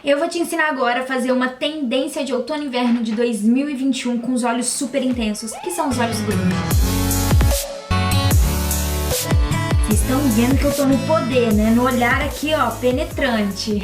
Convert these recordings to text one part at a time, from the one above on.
Eu vou te ensinar agora a fazer uma tendência de outono e inverno de 2021 com os olhos super intensos, que são os olhos grunge. Vocês estão vendo que eu tô no poder, né? No olhar aqui, ó, penetrante.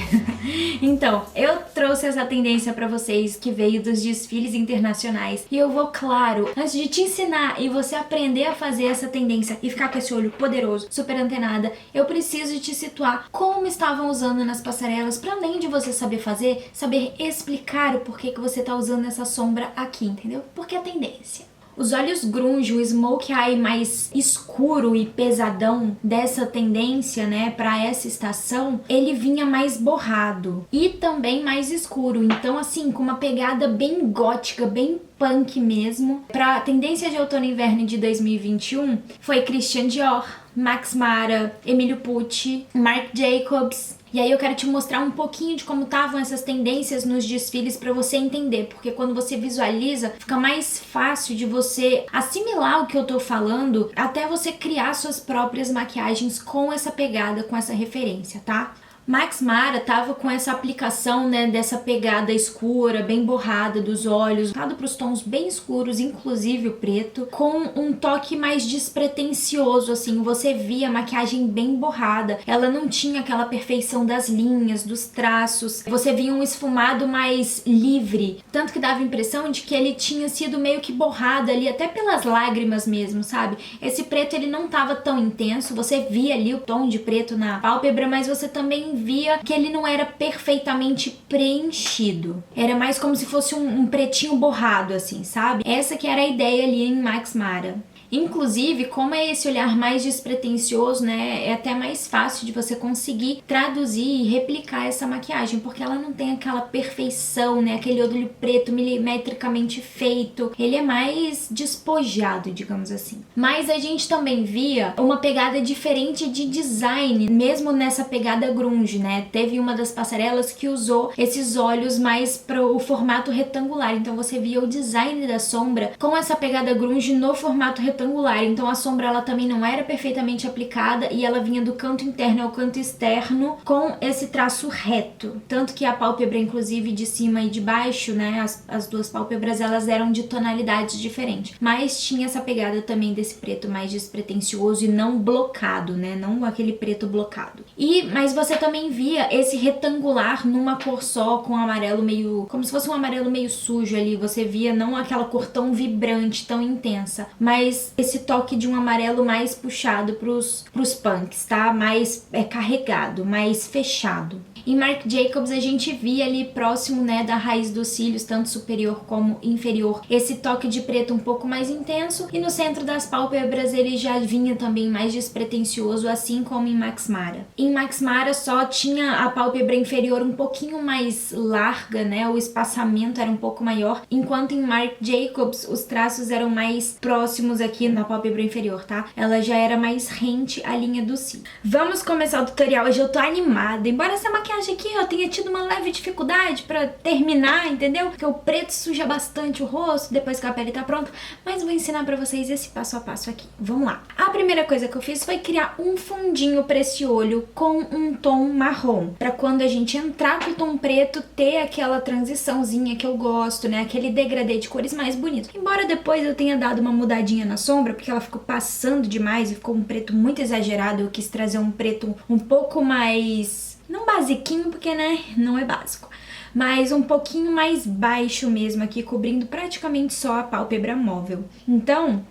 Então, eu trouxe essa tendência pra vocês que veio dos desfiles internacionais. E eu vou, claro, antes de te ensinar e você aprender a fazer essa tendência e ficar com esse olho poderoso, super antenada, eu preciso te situar como estavam usando nas passarelas, pra além de você saber fazer, saber explicar o porquê que você tá usando essa sombra aqui, entendeu? Porque é tendência. Os olhos grunge, o smoke eye mais escuro e pesadão dessa tendência, né, pra essa estação, ele vinha mais borrado e também mais escuro. Então, assim, com uma pegada bem gótica, bem punk mesmo. Pra tendência de outono e inverno de 2021, foi Christian Dior, Max Mara, Emilio Pucci, Marc Jacobs. E aí eu quero te mostrar um pouquinho de como estavam essas tendências nos desfiles pra você entender, porque quando você visualiza, fica mais fácil de você assimilar o que eu tô falando, até você criar suas próprias maquiagens com essa pegada, com essa referência, tá? Max Mara tava com essa aplicação, né, dessa pegada escura, bem borrada dos olhos, voltado para os tons bem escuros, inclusive o preto, com um toque mais despretensioso, assim, você via a maquiagem bem borrada, ela não tinha aquela perfeição das linhas, dos traços, você via um esfumado mais livre, tanto que dava a impressão de que ele tinha sido meio que borrado ali, até pelas lágrimas mesmo, sabe? Esse preto, ele não tava tão intenso, você via ali o tom de preto na pálpebra, mas você também via que ele não era perfeitamente preenchido. Era mais como se fosse um pretinho borrado, assim, sabe? Essa que era a ideia ali em Max Mara. Inclusive, como é esse olhar mais despretensioso, né, é até mais fácil de você conseguir traduzir e replicar essa maquiagem, porque ela não tem aquela perfeição, né, aquele olho preto milimetricamente feito, ele é mais despojado, digamos assim. Mas a gente também via uma pegada diferente de design, mesmo nessa pegada grunge, né, teve uma das passarelas que usou esses olhos mais pro formato retangular, então você via o design da sombra com essa pegada grunge no formato retangular. Então a sombra ela também não era perfeitamente aplicada e ela vinha do canto interno ao canto externo com esse traço reto. Tanto que a pálpebra, inclusive, de cima e de baixo, né, as duas pálpebras, elas eram de tonalidades diferentes. Mas tinha essa pegada também desse preto mais despretensioso e não blocado, né, não aquele preto blocado. Mas você também via esse retangular numa cor só, com amarelo meio... como se fosse um amarelo meio sujo ali. Você via não aquela cor tão vibrante, tão intensa, mas esse toque de um amarelo mais puxado pros punks, tá? Mais carregado, mais fechado. Em Marc Jacobs a gente via ali próximo, né, da raiz dos cílios, tanto superior como inferior, esse toque de preto um pouco mais intenso, e no centro das pálpebras ele já vinha também mais despretensioso, assim como em Max Mara. Em Max Mara só tinha a pálpebra inferior um pouquinho mais larga, né, o espaçamento era um pouco maior, enquanto em Marc Jacobs os traços eram mais próximos aqui na pálpebra inferior, tá? Ela já era mais rente à linha do cílio. Vamos começar o tutorial. Hoje eu tô animada, embora essa maquiagem aqui eu tenha tido uma leve dificuldade pra terminar, entendeu? Porque o preto suja bastante o rosto depois que a pele tá pronta, mas vou ensinar pra vocês esse passo a passo aqui. Vamos lá. A primeira coisa que eu fiz foi criar um fundinho pra esse olho com um tom marrom, pra quando a gente entrar com o tom preto ter aquela transiçãozinha que eu gosto, né? Aquele degradê de cores mais bonito. Embora depois eu tenha dado uma mudadinha na sombra, porque ela ficou passando demais e ficou um preto muito exagerado, eu quis trazer um preto um pouco mais... não basiquinho, porque, né, não é básico, mas um pouquinho mais baixo mesmo aqui, cobrindo praticamente só a pálpebra móvel. Então,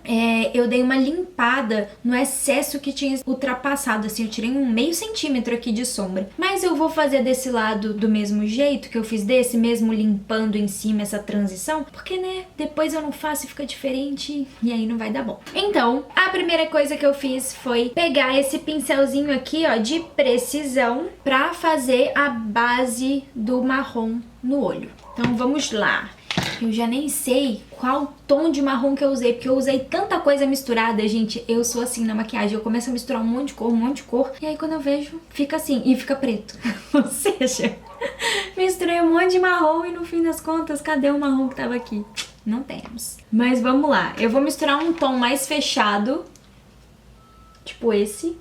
eu dei uma limpada no excesso que tinha ultrapassado, assim, eu tirei um meio centímetro aqui de sombra. Mas eu vou fazer desse lado do mesmo jeito que eu fiz desse, mesmo limpando em cima essa transição, porque, né, depois eu não faço e fica diferente e aí não vai dar bom. Então, a primeira coisa que eu fiz foi pegar esse pincelzinho aqui, ó, de precisão pra fazer a base do marrom no olho. Então vamos lá. Eu já nem sei qual tom de marrom que eu usei, porque eu usei tanta coisa misturada, gente. Eu sou assim na maquiagem, eu começo a misturar um monte de cor, e aí quando eu vejo, fica assim, e fica preto. Ou seja, misturei um monte de marrom e no fim das contas, cadê o marrom que tava aqui? Não temos. Mas vamos lá, eu vou misturar um tom mais fechado, tipo esse,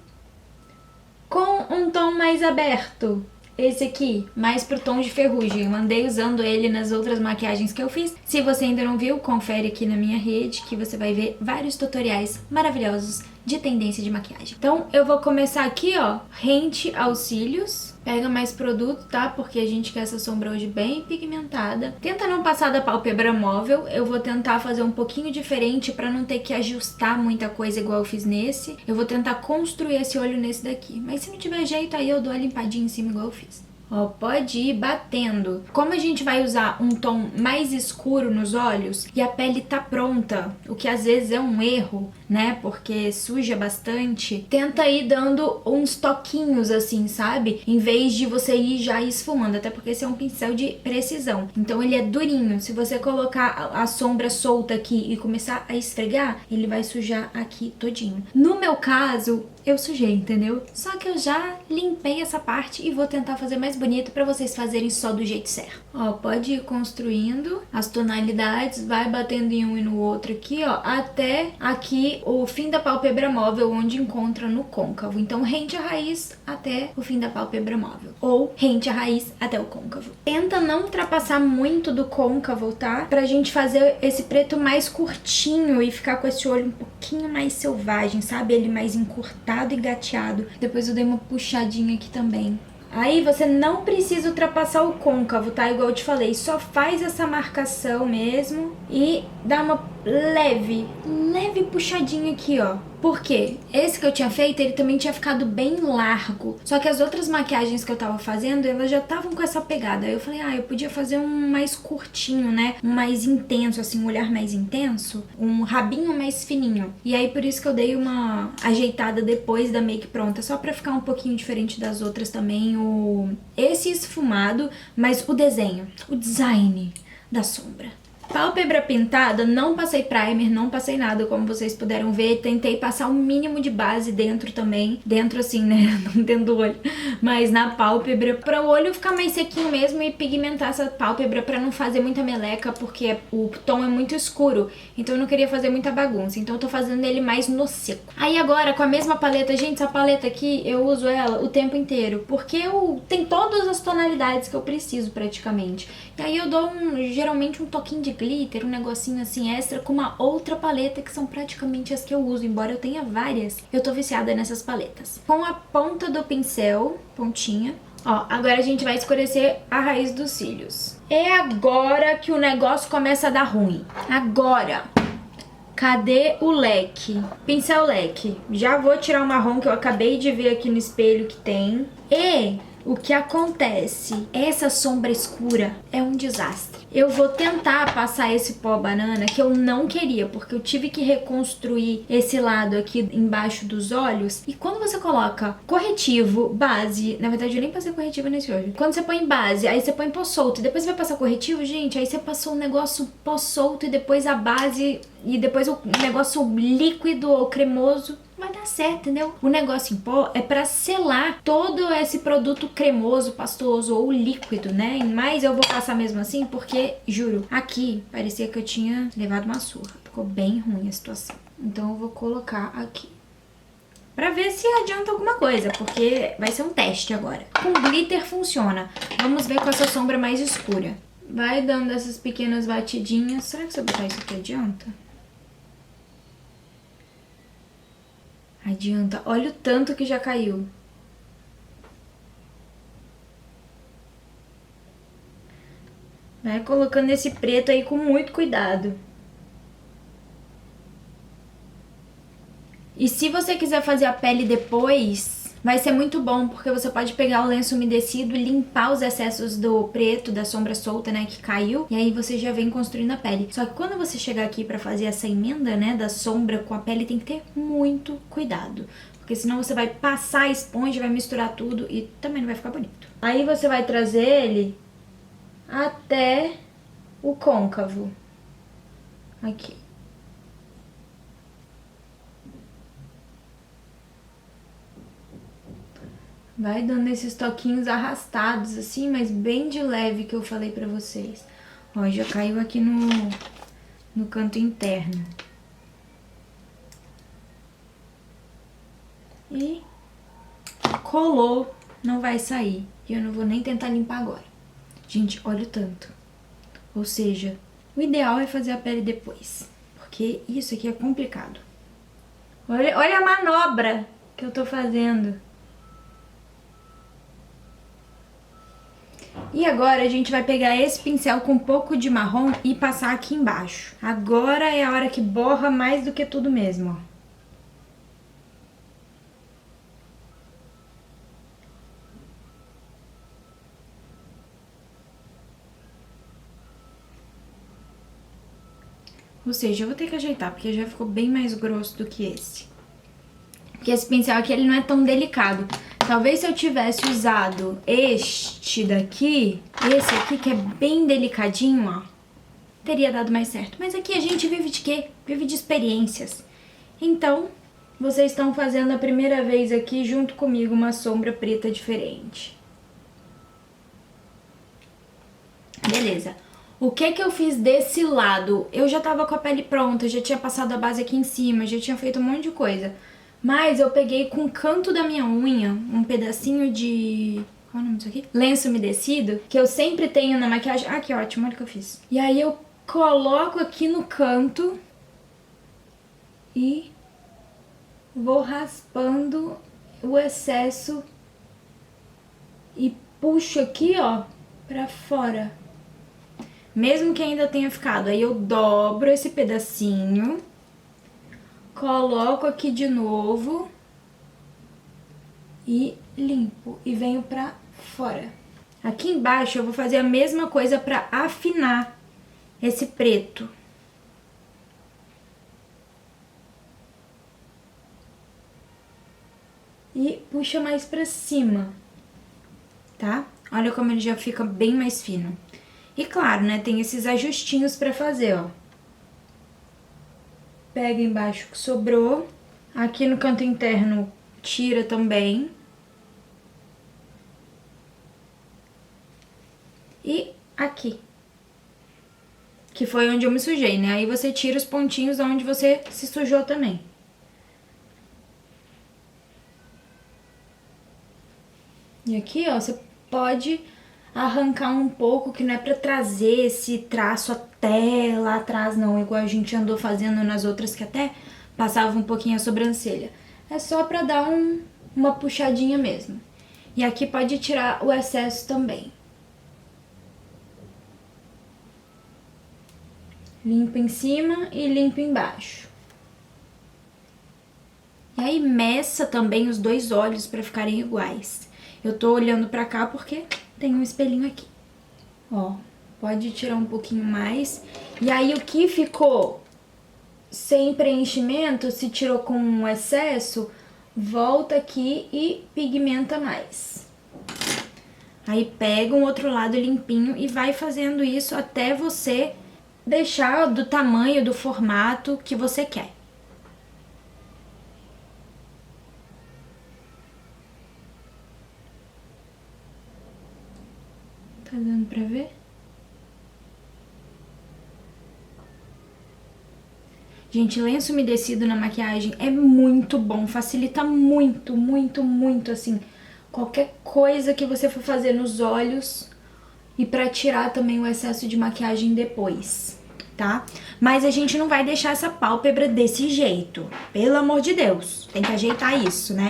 com um tom mais aberto, esse aqui, mais pro tom de ferrugem. Eu andei usando ele nas outras maquiagens que eu fiz. Se você ainda não viu, confere aqui na minha rede que você vai ver vários tutoriais maravilhosos de tendência de maquiagem. Então eu vou começar aqui, ó, rente aos cílios. Pega mais produto, tá? Porque a gente quer essa sombra hoje bem pigmentada. Tenta não passar da pálpebra móvel. Eu vou tentar fazer um pouquinho diferente pra não ter que ajustar muita coisa igual eu fiz nesse. Eu vou tentar construir esse olho nesse daqui. Mas se não tiver jeito, aí eu dou a limpadinha em cima igual eu fiz. Ó, pode ir batendo. Como a gente vai usar um tom mais escuro nos olhos e a pele tá pronta, o que às vezes é um erro, né? Porque suja bastante. Tenta ir dando uns toquinhos assim, sabe? Em vez de você ir já esfumando, até porque esse é um pincel de precisão. Então ele é durinho. Se você colocar a sombra solta aqui e começar a esfregar, ele vai sujar aqui todinho. No meu caso, eu sujei, entendeu? Só que eu já limpei essa parte e vou tentar fazer mais bonito pra vocês fazerem só do jeito certo. Ó, pode ir construindo as tonalidades, vai batendo em um e no outro aqui, ó, até aqui o fim da pálpebra móvel, onde encontra no côncavo. Então, rente a raiz até o fim da pálpebra móvel. Ou rente a raiz até o côncavo. Tenta não ultrapassar muito do côncavo, tá? Pra gente fazer esse preto mais curtinho e ficar com esse olho um pouquinho mais selvagem, sabe? Ele mais encurtado e gateado. Depois eu dei uma puxadinha aqui também. Aí você não precisa ultrapassar o côncavo, tá? Igual eu te falei, só faz essa marcação mesmo e dá uma leve puxadinha aqui, ó. Por quê? Esse que eu tinha feito, ele também tinha ficado bem largo. Só que as outras maquiagens que eu tava fazendo, elas já estavam com essa pegada. Aí eu falei, eu podia fazer um mais curtinho, né? Um mais intenso, assim, um olhar mais intenso. Um rabinho mais fininho. E aí, por isso que eu dei uma ajeitada depois da make pronta. Só pra ficar um pouquinho diferente das outras também. Esse esfumado, mas o desenho, o design da sombra. Pálpebra pintada, não passei primer, não passei nada, como vocês puderam ver. Tentei passar o mínimo de base dentro também. Dentro assim, né? Não dentro do olho. Mas na pálpebra, para o olho ficar mais sequinho mesmo e pigmentar essa pálpebra para não fazer muita meleca, porque o tom é muito escuro. Então eu não queria fazer muita bagunça. Então eu tô fazendo ele mais no seco. Aí agora, com a mesma paleta, gente, essa paleta aqui, eu uso ela o tempo inteiro. Porque tem todas as tonalidades que eu preciso praticamente. E aí eu dou geralmente um toquinho de glitter, um negocinho assim extra com uma outra paleta que são praticamente as que eu uso, embora eu tenha várias. Eu tô viciada nessas paletas. Com a ponta do pincel, pontinha, ó, agora a gente vai escurecer a raiz dos cílios. É agora que o negócio começa a dar ruim. Agora! Cadê o leque? Pincel leque. Já vou tirar o marrom que eu acabei de ver aqui no espelho que tem. E o que acontece? Essa sombra escura é um desastre. Eu vou tentar passar esse pó banana que eu não queria, porque eu tive que reconstruir esse lado aqui embaixo dos olhos. E quando você coloca corretivo, base... Na verdade, eu nem passei corretivo nesse olho. Quando você põe base, aí você põe pó solto e depois você vai passar corretivo, gente, aí você passou o negócio pó solto e depois a base e depois o negócio líquido ou cremoso. Vai dar certo, entendeu? O negócio em pó é pra selar todo esse produto cremoso, pastoso ou líquido, né? Mas eu vou passar mesmo assim porque, juro, aqui parecia que eu tinha levado uma surra. Ficou bem ruim a situação. Então eu vou colocar aqui. Pra ver se adianta alguma coisa, porque vai ser um teste agora. Com glitter funciona. Vamos ver com essa sombra mais escura. Vai dando essas pequenas batidinhas. Será que se eu botar isso aqui adianta? Adianta. Olha o tanto que já caiu. Vai colocando esse preto aí com muito cuidado. E se você quiser fazer a pele depois, vai ser muito bom, porque você pode pegar o lenço umedecido e limpar os excessos do preto, da sombra solta, né, que caiu. E aí você já vem construindo a pele. Só que quando você chegar aqui pra fazer essa emenda, né, da sombra com a pele, tem que ter muito cuidado. Porque senão você vai passar a esponja, vai misturar tudo e também não vai ficar bonito. Aí você vai trazer ele até o côncavo. Aqui. Vai dando esses toquinhos arrastados assim, mas bem de leve que eu falei pra vocês. Ó, já caiu aqui no canto interno. E colou, não vai sair. E eu não vou nem tentar limpar agora. Gente, olha o tanto. Ou seja, o ideal é fazer a pele depois. Porque isso aqui é complicado. Olha a manobra que eu tô fazendo. E agora a gente vai pegar esse pincel com um pouco de marrom e passar aqui embaixo. Agora é a hora que borra mais do que tudo mesmo, ó. Ou seja, eu vou ter que ajeitar, porque já ficou bem mais grosso do que esse. Porque esse pincel aqui, ele não é tão delicado. Talvez se eu tivesse usado este daqui, esse aqui que é bem delicadinho, ó, teria dado mais certo. Mas aqui a gente vive de quê? Vive de experiências. Então, vocês estão fazendo a primeira vez aqui junto comigo uma sombra preta diferente. Beleza. O que que eu fiz desse lado? Eu já tava com a pele pronta, já tinha passado a base aqui em cima, já tinha feito um monte de coisa. Mas eu peguei com o canto da minha unha um pedacinho de... Qual é o nome disso aqui? Lenço umedecido, que eu sempre tenho na maquiagem. Ah, que ótimo, olha o que eu fiz. E aí eu coloco aqui no canto e vou raspando o excesso e puxo aqui, ó, pra fora. Mesmo que ainda tenha ficado. Aí eu dobro esse pedacinho, coloco aqui de novo e limpo. E venho pra fora. Aqui embaixo eu vou fazer a mesma coisa pra afinar esse preto. E puxa mais pra cima, tá? Olha como ele já fica bem mais fino. E claro, né, tem esses ajustinhos pra fazer, ó. Pega embaixo que sobrou. Aqui no canto interno, tira também. E aqui. Que foi onde eu me sujei, né? Aí você tira os pontinhos onde você se sujou também. E aqui, ó, você pode arrancar um pouco, que não é pra trazer esse traço até lá atrás, não, igual a gente andou fazendo nas outras que até passava um pouquinho a sobrancelha. É só pra dar uma puxadinha mesmo. E aqui pode tirar o excesso também. Limpo em cima e limpo embaixo. E aí meça também os dois olhos pra ficarem iguais. Eu tô olhando pra cá porque tem um espelhinho aqui. Ó, pode tirar um pouquinho mais. E aí o que ficou sem preenchimento, se tirou com um excesso, volta aqui e pigmenta mais. Aí pega um outro lado limpinho e vai fazendo isso até você deixar do tamanho, do formato que você quer. Tá dando pra ver? Gente, lenço umedecido na maquiagem é muito bom, facilita muito, muito, muito, assim, qualquer coisa que você for fazer nos olhos e pra tirar também o excesso de maquiagem depois, tá? Mas a gente não vai deixar essa pálpebra desse jeito, pelo amor de Deus, tem que ajeitar isso, né?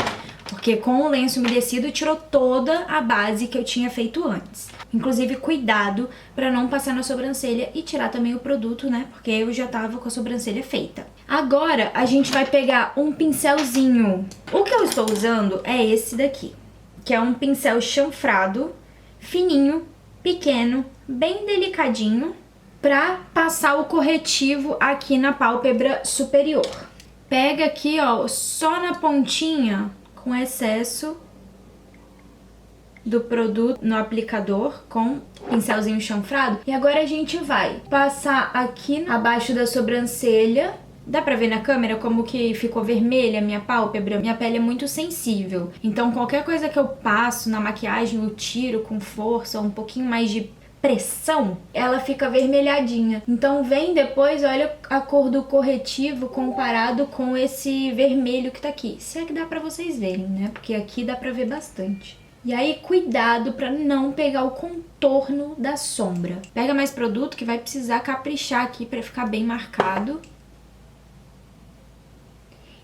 Porque com o lenço umedecido tirou toda a base que eu tinha feito antes. Inclusive, cuidado pra não passar na sobrancelha e tirar também o produto, né? Porque eu já tava com a sobrancelha feita. Agora, a gente vai pegar um pincelzinho. O que eu estou usando é esse daqui, que é um pincel chanfrado, fininho, pequeno, bem delicadinho, pra passar o corretivo aqui na pálpebra superior. Pega aqui, ó, só na pontinha, com excesso do produto no aplicador com pincelzinho chanfrado. E agora a gente vai passar aqui abaixo da sobrancelha. Dá pra ver na câmera como que ficou vermelha a minha pálpebra? Minha pele é muito sensível. Então qualquer coisa que eu passo na maquiagem, eu tiro com força, um pouquinho mais de pressão, ela fica avermelhadinha. Então vem depois, olha a cor do corretivo comparado com esse vermelho que tá aqui. Se é que dá pra vocês verem, né? Porque aqui dá pra ver bastante. E aí, cuidado pra não pegar o contorno da sombra. Pega mais produto que vai precisar caprichar aqui pra ficar bem marcado.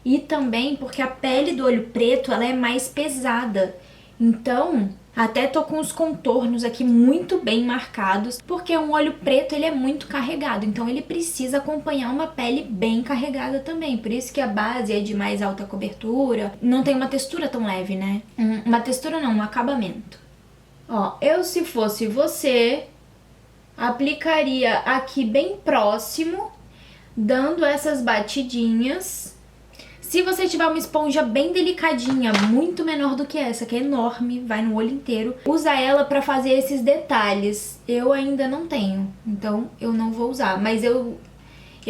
E também porque a pele do olho preto, ela é mais pesada. Então, até tô com os contornos aqui muito bem marcados, porque um olho preto, ele é muito carregado. Então, ele precisa acompanhar uma pele bem carregada também. Por isso que a base é de mais alta cobertura. Não tem uma textura tão leve, né? Uma textura não, um acabamento. Ó, eu se fosse você, aplicaria aqui bem próximo, dando essas batidinhas. Se você tiver uma esponja bem delicadinha, muito menor do que essa, que é enorme, vai no olho inteiro, usa ela pra fazer esses detalhes. Eu ainda não tenho, então eu não vou usar. Mas eu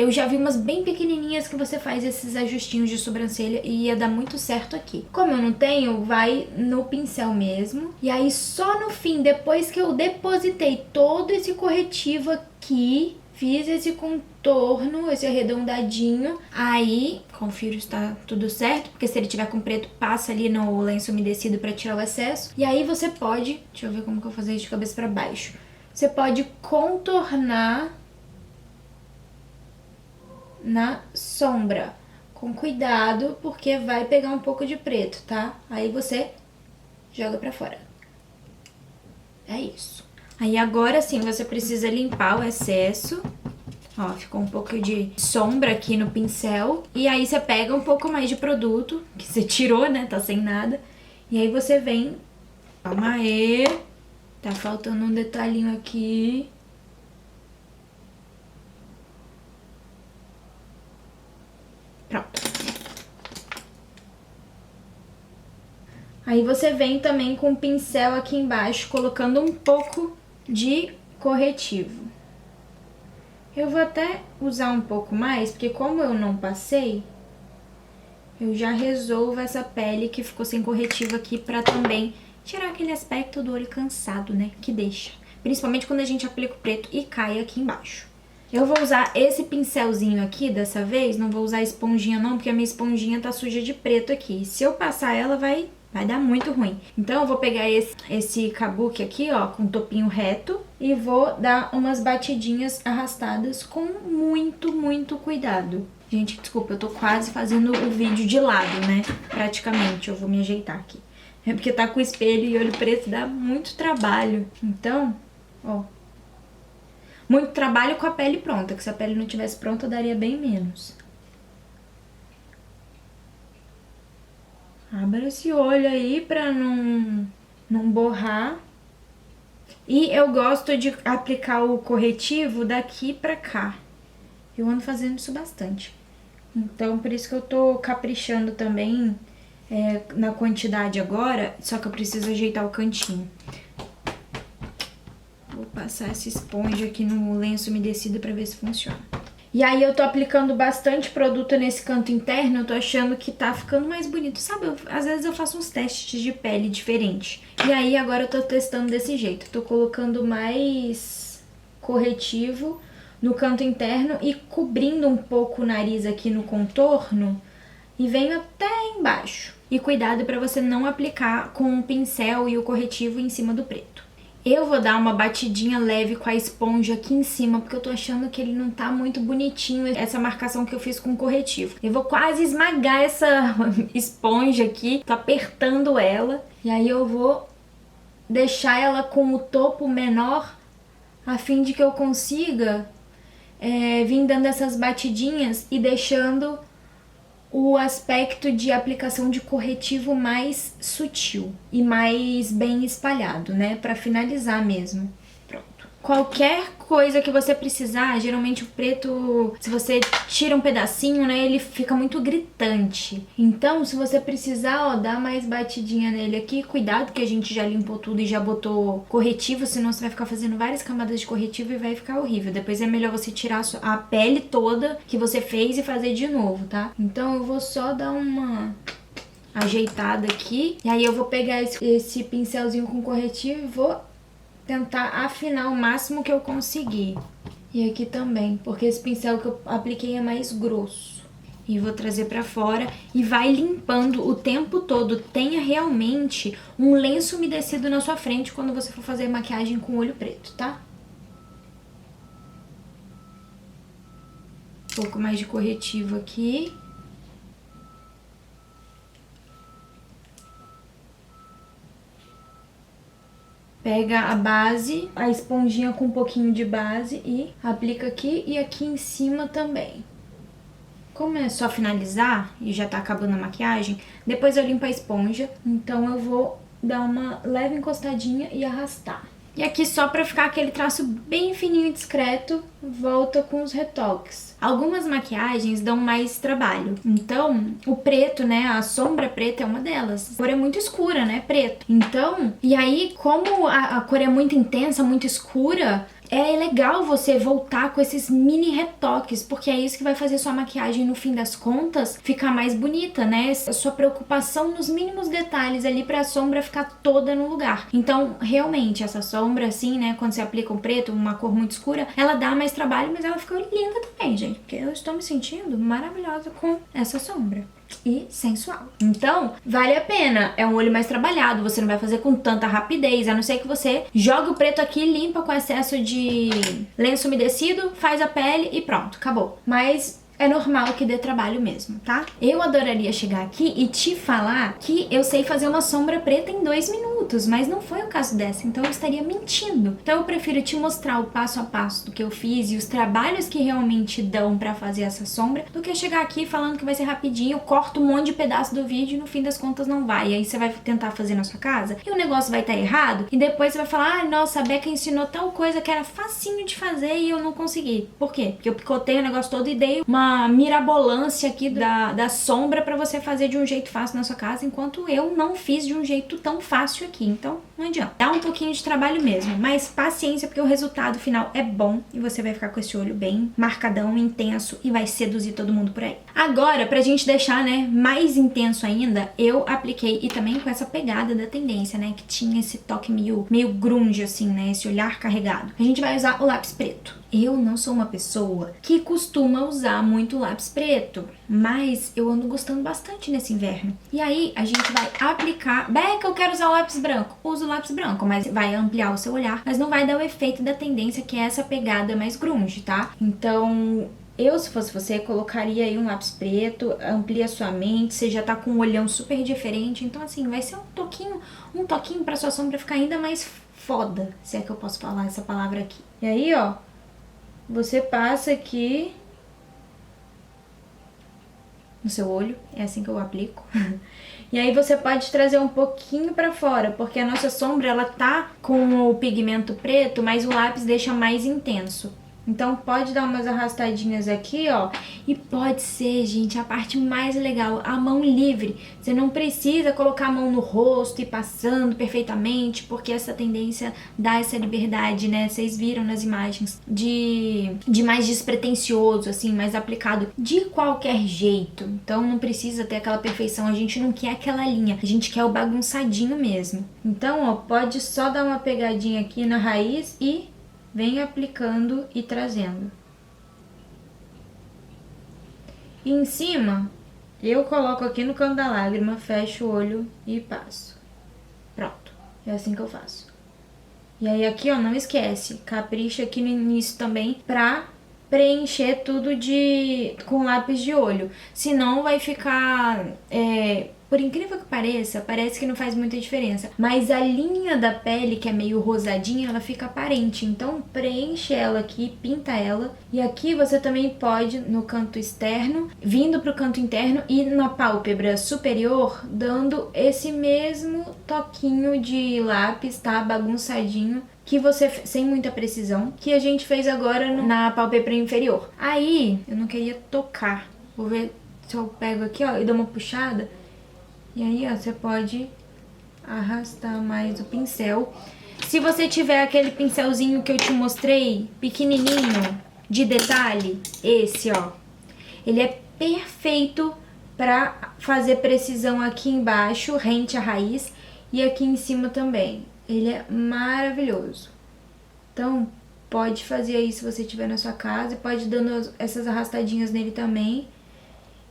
já vi umas bem pequenininhas que você faz esses ajustinhos de sobrancelha e ia dar muito certo aqui. Como eu não tenho, vai no pincel mesmo. E aí só no fim, depois que eu depositei todo esse corretivo aqui, fiz esse contorno, esse arredondadinho, aí confiro se tá tudo certo, porque se ele tiver com preto, passa ali no lenço umedecido pra tirar o excesso. E aí você pode, deixa eu ver como que eu vou fazer isso de cabeça pra baixo. Você pode contornar na sombra, com cuidado, porque vai pegar um pouco de preto, tá? Aí você joga pra fora. É isso. Aí agora sim você precisa limpar o excesso. Ó, ficou um pouco de sombra aqui no pincel. E aí você pega um pouco mais de produto, que você tirou, né? Tá sem nada. E aí você vem... Calma aí. Tá faltando um detalhinho aqui. Pronto. Aí você vem também com o pincel aqui embaixo, colocando um pouco de corretivo. Eu vou até usar um pouco mais, porque como eu não passei, eu já resolvo essa pele que ficou sem corretivo aqui pra também tirar aquele aspecto do olho cansado, né, que deixa. Principalmente quando a gente aplica o preto e cai aqui embaixo. Eu vou usar esse pincelzinho aqui dessa vez, não vou usar a esponjinha não, porque a minha esponjinha tá suja de preto aqui. Se eu passar ela, vai dar muito ruim. Então eu vou pegar esse kabuki aqui, ó, com topinho reto, e vou dar umas batidinhas arrastadas com muito, muito cuidado. Gente, desculpa, eu tô quase fazendo o vídeo de lado, né? Praticamente, eu vou me ajeitar aqui. É porque tá com espelho e olho preto dá muito trabalho. Então, ó, muito trabalho com a pele pronta, que se a pele não tivesse pronta, eu daria bem menos. Abra esse olho aí pra não borrar. E eu gosto de aplicar o corretivo daqui pra cá. Eu ando fazendo isso bastante. Então, por isso que eu tô caprichando também na quantidade agora, só que eu preciso ajeitar o cantinho. Vou passar essa esponja aqui no lenço umedecido pra ver se funciona. E aí eu tô aplicando bastante produto nesse canto interno, eu tô achando que tá ficando mais bonito. Sabe, às vezes eu faço uns testes de pele diferente. E aí agora eu tô testando desse jeito. Tô colocando mais corretivo no canto interno e cobrindo um pouco o nariz aqui no contorno. E venho até embaixo. E cuidado pra você não aplicar com o pincel e o corretivo em cima do preto. Eu vou dar uma batidinha leve com a esponja aqui em cima, porque eu tô achando que ele não tá muito bonitinho, essa marcação que eu fiz com corretivo. Eu vou quase esmagar essa esponja aqui, tô apertando ela. E aí eu vou deixar ela com o topo menor, a fim de que eu consiga vir dando essas batidinhas e deixando o aspecto de aplicação de corretivo mais sutil e mais bem espalhado, né? Pra finalizar mesmo. Pronto. Qualquer coisa que você precisar, geralmente o preto, se você tira um pedacinho, né, ele fica muito gritante. Então, se você precisar, ó, dar mais batidinha nele aqui, cuidado que a gente já limpou tudo e já botou corretivo, senão você vai ficar fazendo várias camadas de corretivo e vai ficar horrível. Depois é melhor você tirar a pele toda que você fez e fazer de novo, tá? Então eu vou só dar uma ajeitada aqui, e aí eu vou pegar esse pincelzinho com corretivo e vou tentar afinar o máximo que eu conseguir. E aqui também, porque esse pincel que eu apliquei é mais grosso. e vou trazer pra fora e vai limpando o tempo todo. Tenha realmente um lenço umedecido na sua frente quando você for fazer maquiagem com olho preto, tá? Um pouco mais de corretivo aqui. Pega a base, a esponjinha com um pouquinho de base e aplica aqui e aqui em cima também. Como é só finalizar e já tá acabando a maquiagem, depois eu limpo a esponja, então eu vou dar uma leve encostadinha e arrastar. E aqui só pra ficar aquele traço bem fininho e discreto, volta com os retoques. Algumas maquiagens dão mais trabalho, então o preto, né, a sombra preta é uma delas. A cor é muito escura, né, preto. Então, e aí como a cor é muito intensa, muito escura, é legal você voltar com esses mini retoques, porque é isso que vai fazer sua maquiagem, no fim das contas, ficar mais bonita, né? A sua preocupação nos mínimos detalhes ali pra sombra ficar toda no lugar. Então, realmente, essa sombra, assim, né, quando você aplica um preto, uma cor muito escura, ela dá mais trabalho, mas ela fica linda também, gente, porque eu estou me sentindo maravilhosa com essa sombra. E sensual. Então, vale a pena. É um olho mais trabalhado, você não vai fazer com tanta rapidez, a não ser que você joga o preto aqui, limpa com excesso de lenço umedecido, faz a pele e pronto, acabou. Mas é normal que dê trabalho mesmo, tá? Eu adoraria chegar aqui e te falar que eu sei fazer uma sombra preta em 2 minutos, mas não foi o caso dessa, então eu estaria mentindo. Então eu prefiro te mostrar o passo a passo do que eu fiz e os trabalhos que realmente dão pra fazer essa sombra, do que chegar aqui falando que vai ser rapidinho, corto um monte de pedaço do vídeo e no fim das contas não vai. E aí você vai tentar fazer na sua casa e o negócio vai estar errado e depois você vai falar, ah, nossa, a Becca ensinou tal coisa que era facinho de fazer e eu não consegui. Por quê? Porque eu picotei o negócio todo e dei uma mirabolância aqui da sombra pra você fazer de um jeito fácil na sua casa, enquanto eu não fiz de um jeito tão fácil aqui. Então, não adianta. Dá um pouquinho de trabalho mesmo, mas paciência, porque o resultado final é bom e você vai ficar com esse olho bem marcadão, intenso e vai seduzir todo mundo por aí. Agora, pra gente deixar, né, mais intenso ainda, eu apliquei, e também com essa pegada da tendência, né, que tinha esse toque meio grunge, assim, né, esse olhar carregado. A gente vai usar o lápis preto. Eu não sou uma pessoa que costuma usar muito lápis preto, mas eu ando gostando bastante nesse inverno. E aí a gente vai aplicar... Becca, eu quero usar o lápis branco. Usa o lápis branco, mas vai ampliar o seu olhar, mas não vai dar o efeito da tendência, que é essa pegada mais grunge, tá? Então... eu, se fosse você, colocaria aí um lápis preto, amplia sua mente, você já tá com um olhão super diferente, então assim, vai ser um toquinho pra sua sombra ficar ainda mais foda, se é que eu posso falar essa palavra aqui. E aí, ó, você passa aqui no seu olho, é assim que eu aplico. E aí você pode trazer um pouquinho pra fora, porque a nossa sombra, ela tá com o pigmento preto, mas o lápis deixa mais intenso. Então pode dar umas arrastadinhas aqui, ó, e pode ser, gente, a parte mais legal, a mão livre. Você não precisa colocar a mão no rosto e passando perfeitamente, porque essa tendência dá essa liberdade, né? Vocês viram nas imagens de mais despretensioso, assim, mais aplicado de qualquer jeito. Então não precisa ter aquela perfeição, a gente não quer aquela linha, a gente quer o bagunçadinho mesmo. Então, ó, pode só dar uma pegadinha aqui na raiz e vem aplicando e trazendo. E em cima, eu coloco aqui no canto da lágrima, fecho o olho e passo. Pronto, é assim que eu faço. E aí aqui, ó, não esquece, capricha aqui no início também pra preencher tudo com lápis de olho. Senão vai ficar... por incrível que pareça, parece que não faz muita diferença. Mas a linha da pele, que é meio rosadinha, ela fica aparente. Então preenche ela aqui, pinta ela. E aqui você também pode, no canto externo, vindo pro canto interno e na pálpebra superior, dando esse mesmo toquinho de lápis, tá? Bagunçadinho. Que você, sem muita precisão, que a gente fez agora na pálpebra inferior. Aí, eu não queria tocar. Vou ver se eu pego aqui, ó, e dou uma puxada. E aí, ó, você pode arrastar mais o pincel. Se você tiver aquele pincelzinho que eu te mostrei, pequenininho, de detalhe, esse, ó, ele é perfeito pra fazer precisão aqui embaixo, rente à raiz, e aqui em cima também. Ele é maravilhoso. Então, pode fazer aí se você estiver na sua casa, e pode ir dando essas arrastadinhas nele também.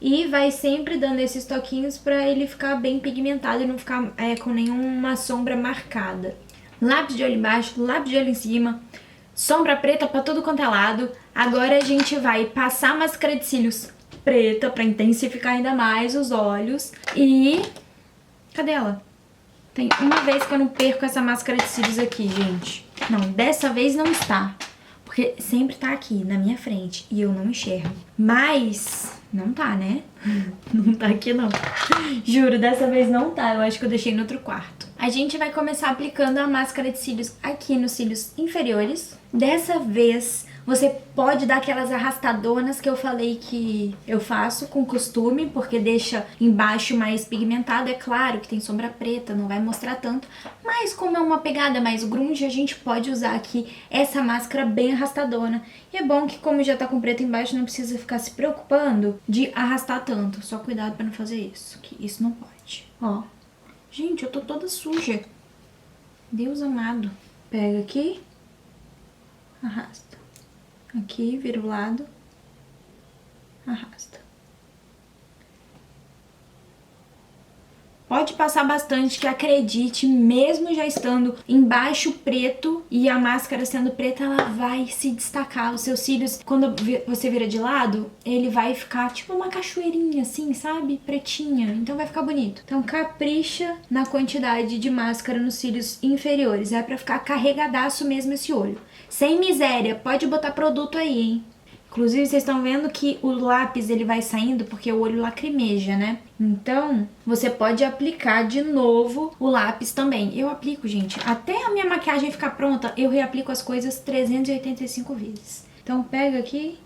e vai sempre dando esses toquinhos pra ele ficar bem pigmentado e não ficar com nenhuma sombra marcada. Lápis de olho embaixo, lápis de olho em cima, sombra preta pra tudo quanto é lado. Agora a gente vai passar a máscara de cílios preta pra intensificar ainda mais os olhos. E... cadê ela? Tem uma vez que eu não perco essa máscara de cílios aqui, gente. Não, dessa vez não está. Porque sempre tá aqui, na minha frente, e eu não enxergo. Mas... não tá, né? Não tá aqui, não. Juro, dessa vez não tá. Eu acho que eu deixei no outro quarto. A gente vai começar aplicando a máscara de cílios aqui nos cílios inferiores. Dessa vez, você pode dar aquelas arrastadonas que eu falei que eu faço com costume, porque deixa embaixo mais pigmentado. É claro que tem sombra preta, não vai mostrar tanto. Mas como é uma pegada mais grunge, a gente pode usar aqui essa máscara bem arrastadona. E é bom que, como já tá com preto embaixo, não precisa ficar se preocupando de arrastar tanto. Só cuidado pra não fazer isso, que isso não pode. Ó, gente, eu tô toda suja. Deus amado. Pega aqui, arrasta. Aqui, vira o lado, arrasta. Pode passar bastante, que acredite, mesmo já estando embaixo preto e a máscara sendo preta, ela vai se destacar. Os seus cílios, quando você vira de lado, ele vai ficar tipo uma cachoeirinha assim, sabe? Pretinha, então vai ficar bonito. Então capricha na quantidade de máscara nos cílios inferiores, é pra ficar carregadaço mesmo esse olho. Sem miséria, pode botar produto aí, hein? Inclusive, vocês estão vendo que o lápis ele vai saindo porque o olho lacrimeja, né? Então, você pode aplicar de novo o lápis também. Eu aplico, gente, até a minha maquiagem ficar pronta, eu reaplico as coisas 385 vezes. Então, pega aqui,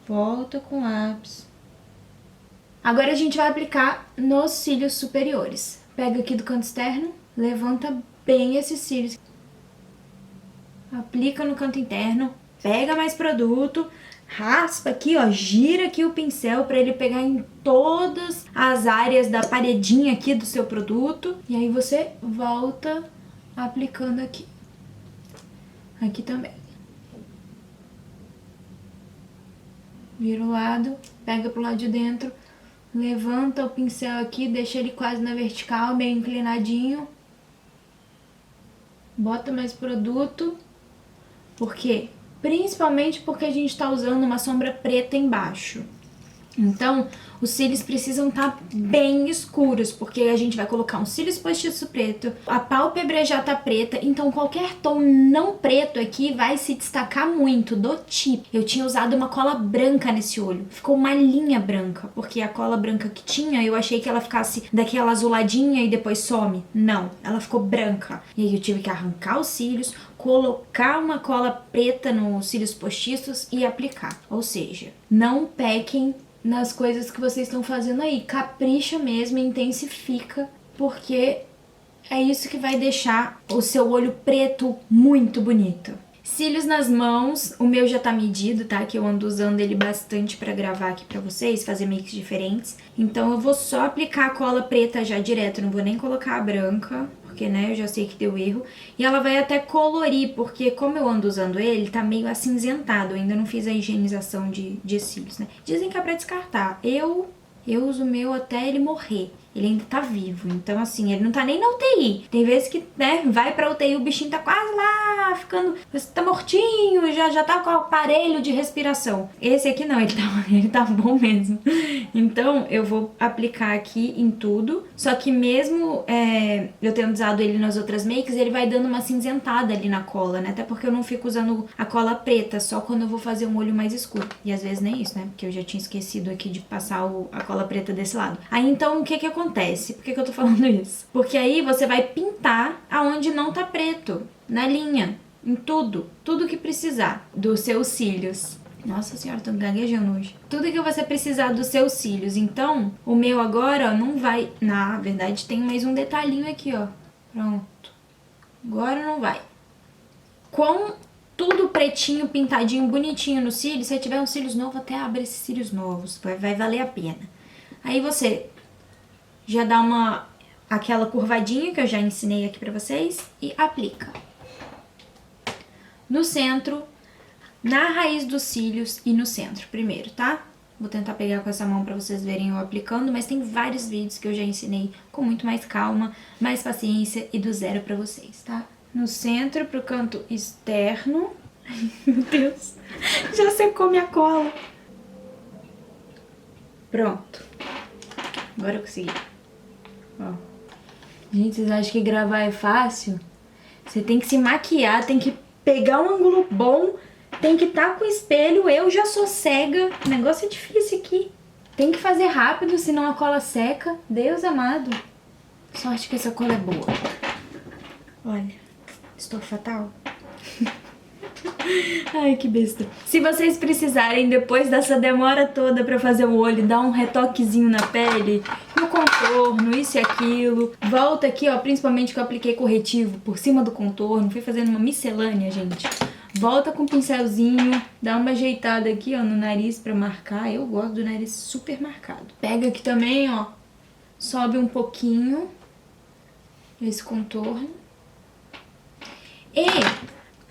volta com o lápis. Agora a gente vai aplicar nos cílios superiores. Pega aqui do canto externo, levanta bem esses cílios. Aplica no canto interno, pega mais produto, raspa aqui, ó, gira aqui o pincel para ele pegar em todas as áreas da paredinha aqui do seu produto. E aí você volta aplicando aqui. Aqui também. Vira o lado, pega pro lado de dentro, levanta o pincel aqui, deixa ele quase na vertical, meio inclinadinho. Bota mais produto. Por quê? Principalmente porque a gente tá usando uma sombra preta embaixo. Então, os cílios precisam estar bem escuros, porque a gente vai colocar um cílios postiço preto, a pálpebra já tá preta, então qualquer tom não preto aqui vai se destacar muito do tipo. Eu tinha usado uma cola branca nesse olho, ficou uma linha branca, porque a cola branca que tinha, eu achei que ela ficasse daquela azuladinha e depois some. Não, ela ficou branca. E aí eu tive que arrancar os cílios, colocar uma cola preta nos cílios postiços e aplicar. Ou seja, não pequem nas coisas que vocês estão fazendo aí. Capricha mesmo e intensifica, porque é isso que vai deixar o seu olho preto muito bonito. Cílios nas mãos, o meu já tá medido, tá? Que eu ando usando ele bastante pra gravar aqui pra vocês, fazer makes diferentes. Então eu vou só aplicar a cola preta já direto, não vou nem colocar a branca, porque, né, eu já sei que deu erro. E ela vai até colorir, porque como eu ando usando ele, tá meio acinzentado. Eu ainda não fiz a higienização de cílios, né? Dizem que é pra descartar. Eu uso o meu até ele morrer. Ele ainda tá vivo, então assim, ele não tá nem na UTI. Tem vezes que, né, vai pra UTI, o bichinho tá quase lá, ficando, tá mortinho, já tá com o aparelho de respiração. Esse aqui não, ele tá bom mesmo. Então, eu vou aplicar aqui em tudo, só que mesmo eu tendo usado ele nas outras makes, ele vai dando uma cinzentada ali na cola, né? Até porque eu não fico usando a cola preta, só quando eu vou fazer um olho mais escuro. E às vezes nem isso, né? Porque eu já tinha esquecido aqui de passar a cola preta desse lado. Aí, então, o que acontece? Por que eu tô falando isso? Porque aí você vai pintar aonde não tá preto, na linha, em tudo que precisar dos seus cílios. Nossa senhora, tô gaguejando hoje. Tudo que você precisar dos seus cílios. Então, o meu agora, ó, não vai... Na verdade, tem mais um detalhinho aqui, ó. Pronto. Agora não vai. Com tudo pretinho, pintadinho, bonitinho no cílio, se tiver um cílios novo, até abre esses cílios novos. Vai valer a pena. Aí você já dá aquela curvadinha que eu já ensinei aqui pra vocês e aplica. No centro, na raiz dos cílios e no centro primeiro, tá? Vou tentar pegar com essa mão pra vocês verem eu aplicando, mas tem vários vídeos que eu já ensinei com muito mais calma, mais paciência e do zero pra vocês, tá? No centro, pro canto externo. Ai, meu Deus, já secou minha cola. Pronto. Agora eu consegui. Ó. Gente, vocês acham que gravar é fácil? Você tem que se maquiar, tem que pegar um ângulo bom, tem que estar com o espelho. Eu já sou cega, o negócio é difícil aqui. Tem que fazer rápido, senão a cola seca. Deus amado. Sorte que essa cola é boa. Olha, estou fatal. Ai, que besta. Se vocês precisarem, depois dessa demora toda pra fazer o olho, dar um retoquezinho na pele, no contorno, isso e aquilo, volta aqui, ó, principalmente que eu apliquei corretivo por cima do contorno, fui fazendo uma miscelânea, gente. Volta com o pincelzinho, dá uma ajeitada aqui, ó, no nariz pra marcar. Eu gosto do nariz super marcado. Pega aqui também, ó, sobe um pouquinho esse contorno. E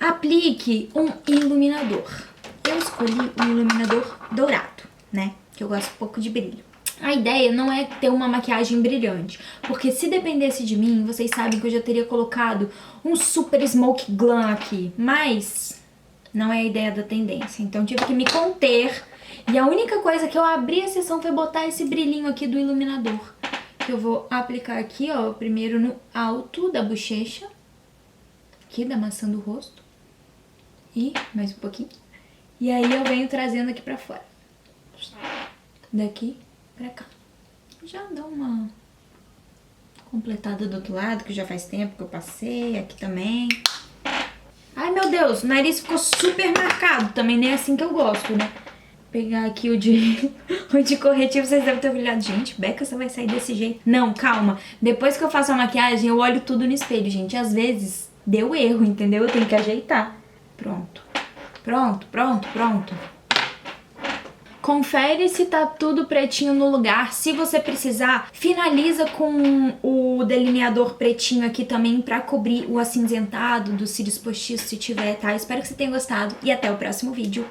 aplique um iluminador. Eu escolhi um iluminador dourado, né? Que eu gosto um pouco de brilho. A ideia não é ter uma maquiagem brilhante, porque se dependesse de mim, vocês sabem que eu já teria colocado um super smoke glam aqui, mas não é a ideia da tendência, então tive que me conter, e a única coisa que eu abri a sessão foi botar esse brilhinho aqui do iluminador, que eu vou aplicar aqui, ó, primeiro no alto da bochecha, aqui da maçã do rosto, e mais um pouquinho, e aí eu venho trazendo aqui pra fora, daqui pra cá. Já dá uma completada do outro lado, que já faz tempo que eu passei, aqui também. Ai, meu Deus, o nariz ficou super marcado, também nem é assim que eu gosto, né? Pegar aqui o de, o de corretivo, vocês devem ter olhado, gente, Beca, você vai sair desse jeito? Não, calma, depois que eu faço a maquiagem, eu olho tudo no espelho, gente, às vezes deu erro, entendeu? Eu tenho que ajeitar. Pronto, pronto, pronto, pronto. Confere se tá tudo pretinho no lugar. Se você precisar, finaliza com o delineador pretinho aqui também pra cobrir o acinzentado dos cílios postiços se tiver, tá? Espero que você tenha gostado e até o próximo vídeo.